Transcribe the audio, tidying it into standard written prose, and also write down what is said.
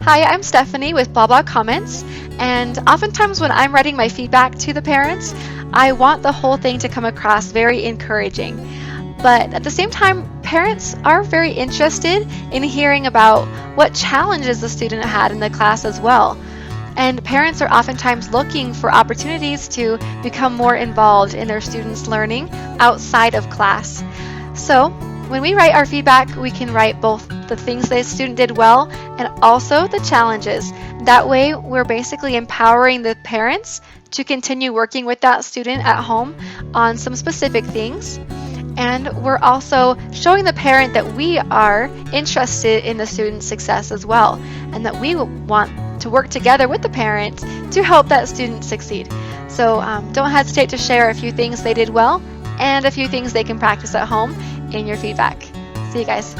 Hi, I'm Stephanie with BlaBla Commentz, and oftentimes when I'm writing my feedback to the parents, I want the whole thing to come across very encouraging. But at the same time, parents are very interested in hearing about what challenges the student had in the class as well. And parents are oftentimes looking for opportunities to become more involved in their students' learning outside of class. So, when we write our feedback, we can write both the things the student did well and also the challenges. That way, we're basically empowering the parents to continue working with that student at home on some specific things. And we're also showing the parent that we are interested in the student's success as well, and that we want to work together with the parent to help that student succeed. So don't hesitate to share a few things they did well and a few things they can practice at home in your feedback. See you guys.